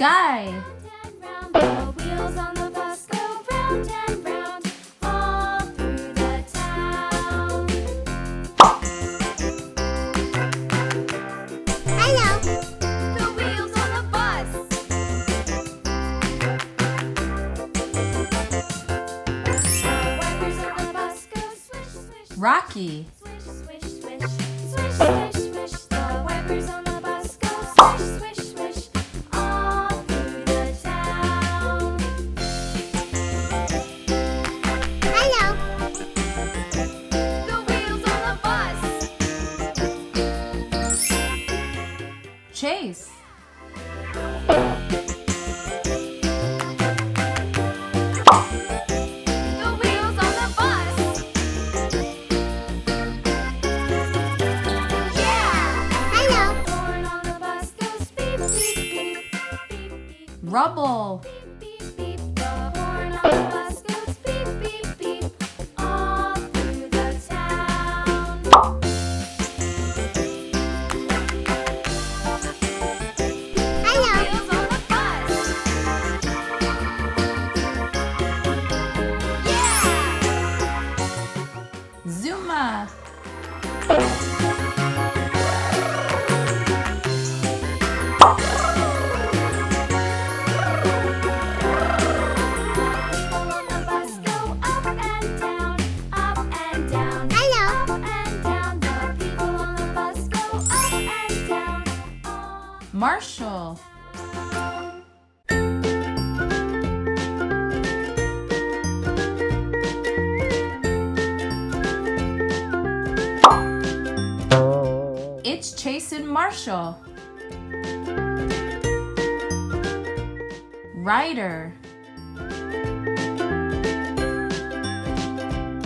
Skye. The wheels on the bus go round and round all through the town. Hello. The wheels on the bus. The wipers on the bus go swish, swish. Rocky. Swish, swish, swish. Swish, swish, swish. The wipers on the bus go swish, swish, swish. All through the town. Hello. The wheels on the bus. Chase. The wheels on the bus. Yeah! Hello. The horn on the bus goes beep, beep, beep, beep, beep. Rubble. Beep, beep, beep. The horn on the bus goes beep, beep, beep. All through the town. Hello. Wheels on the bus. Yeah! Zuma. People on the bus go up and down, up and down. Hello. Up and down. The people on the bus go up and down. Marshall. It's Chase and Marshall. Ryder.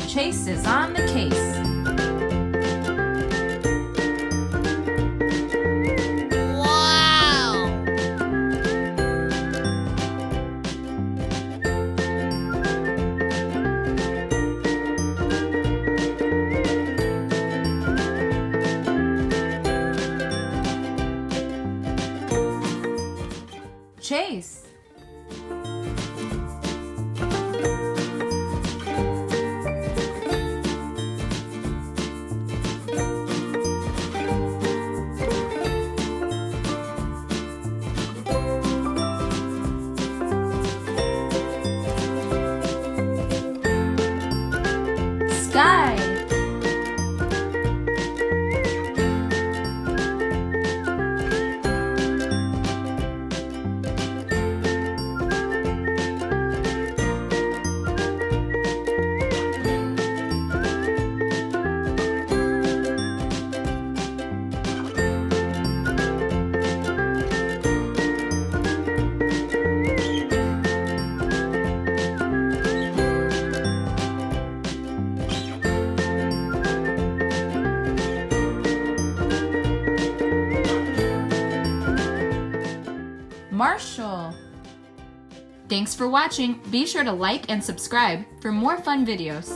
Chase is on the case. Wow! Chase. Skye. Marshall. Thanks for watching. Be sure to like and subscribe for more fun videos.